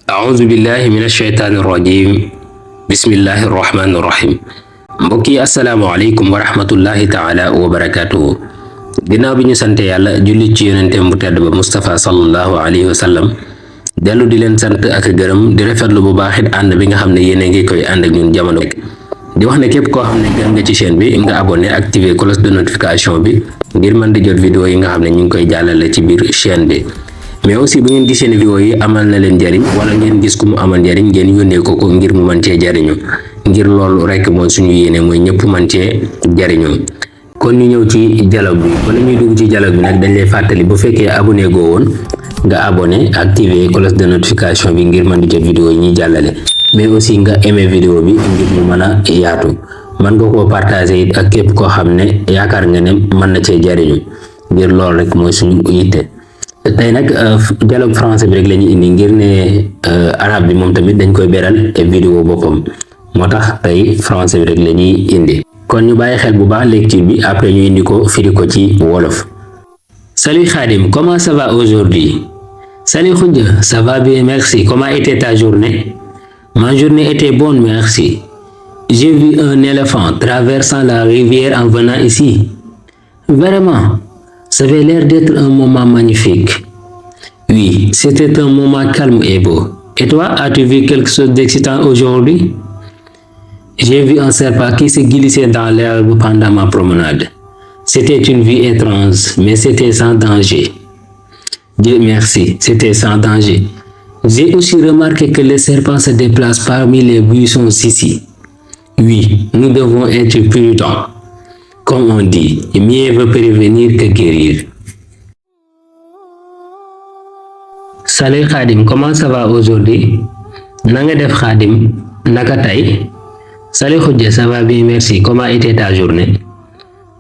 auzu billahi min asheytaani irrajim bismillahi irrahmani irrahim mbokk yi asalaamaaleykum wa rahmatullahi taala wa barakatuhu ginnaaw bi ñu sante yàlla julli ci yonenteem bu tedd ba Mustafa sallallahu alayhi wa sallam dellu di leen sant ak gërëm di rafetlu bu baaxit ànd bi nga xam ne yéen a ngi koy ànd ak ñun jamono di wax ne képp koo xam ne gën nga ci chaîne bi nga abonné activer cloche de notification bi ngir mën di jot vidéo yi nga xam ne ñu ngi koy jàllale ci biir chaîne bi mais aussi bu ngeen gisee ne vidéo yi amal na leen njariñ wala ngeen gis ku mu amal njariñ ngeen yónnee ko ngir mu mën cee jariñu ngir loolu rek mooy suñu yéene mooy ñëpp mën cee jariñu kon ñu ñëw ci dialogue bi wala ñuy dugg ci dialogue bi nag dañ lay fàttali bu fekkee abonné goo woon nga abonné activer cloche de notification bi ngir mën di jot vidéo yi ñuy jàllale mais aussi nga aimé vidéo bi ngir mu mën a yaatu mën nga koo partager it ak képp koo xam ne yaakaar nga ne mën na cee jariñu ngir loolu rek mooy suñu yitte tey nag dialogue français bi rek la ñuy indi ngir ne arabe bi moom tamit dañ koy beral vidéo boppam moo tax tey français bi rek la ñuy indi kon ñu bàyyi xel bu baax lecture bi après ñu indi ko firi ko ci wolof. Salut Khadim, comment ça va aujourd'hui? Salut Khoudia, ça va bien, merci. Comment était ta journée? Ma journée était bonne, merci. J'ai vu un éléphant traversant la rivière en venant ici. Vraiment, ça avait l'air d'être un moment magnifique. Oui, c'était un moment calme et beau. Et toi, as-tu vu quelque chose d'excitant aujourd'hui? J'ai vu un serpent qui se glissait dans l'herbe pendant ma promenade. C'était une vue étrange, mais c'était sans danger. Dieu merci, c'était sans danger. J'ai aussi remarqué que les serpents se déplacent parmi les buissons ici. Oui, nous devons être prudents. Comme on dit, mieux vaut prévenir que guérir. Salut Khadim, comment ça va aujourd'hui? Nanga def Khadim, naka tay? Salut Khoudia, ça va bien, merci. Comment était ta journée?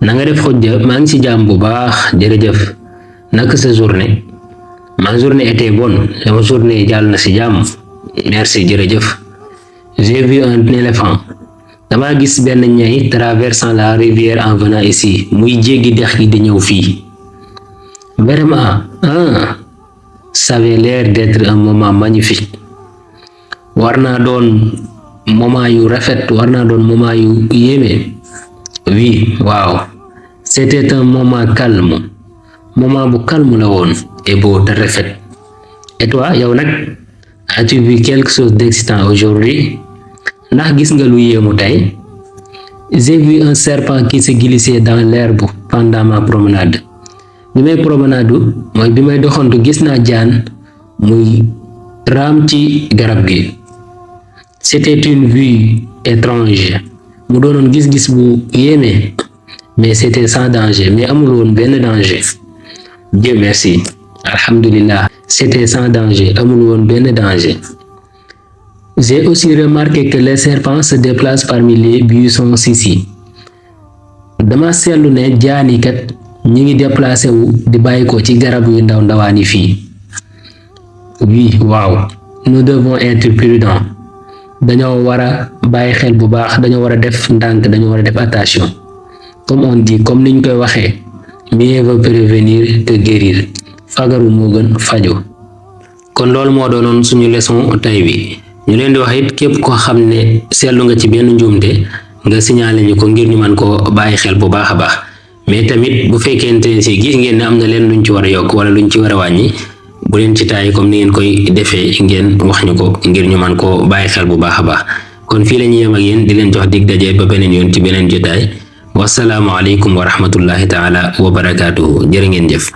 Nanga def Khoudia, maa ngi ci jàmm bu baax, jërëjëf. Naka sa journée? Ma journée était bonne. Sama journée jàll na ci jàmm. Merci, jërëjëf. J'ai vu un éléphant. Dama gis benn ñay traversant la rivière en venant ici. Muy jéggi dex gi di ñëw fii. Vraiment, ça avait l'air d'être un moment magnifique. War naa doon moment yu rafet, war naa doon moment yu yéeme. Oui, waaw. C'était un moment calme. Moment bu calme la woon et beau te rafet. Et toi, yow nag, as-tu vu quelque chose d'excitant aujourd'hui? Ndax gis nga lu yéemu tey? J'ai vu un serpent qui se glissait dans l'herbe pendant ma promenade. bi may promenade mooy bi may doxantu gis naa jaan muy raam ci garab gi. C'était une vue étrange. mu doonoon gis-gis bu yéeme mais c'était sans danger mais amul woon benn danger. Dieu merci, alhamdulillah, c'était sans danger, amul woon benn danger. J'ai aussi remarqué que les serpents se déplacent parmi les buissons ici. Dama seetlu ne jaan yi kat ñi ngi déplacé wu di bàyyi ko ci garab yu ndaw ndawaan yi fii. Oui, waaw, nous devons être prudents. Dañoo war a bàyyi xel bu baax, dañoo war a def ndànk, dañoo war a def attention. Comme on dit, comme niñ koy waxee, mieux vaut prévenir que guérir. Fagaru moo gën faju. kon loolu moo doonoon suñu leçon tey bi. ñu leen di wax it képp koo xam ne seetlu nga ci benn njuumte nga signalé ñu ko ngir ñu mën koo bàyyi xel bu baax a baax mais tamit bu fekkente ne si gis ngeen ne am na leen luñ ci war a yokk wala luñ ci war a wàññi bu leen ci taay comme ni ngeen koy defee ngeen wax ñu ko ngir ñu mën koo bàyyi xel bu baax a baax kon fii la ñuy yem ak yéen di leen jox dig daje ba beneen yoon ci beneen jotaay wasalaamu aleykum wa rahmatullahi taala wa barakaatuhu jërë ngeen jëf.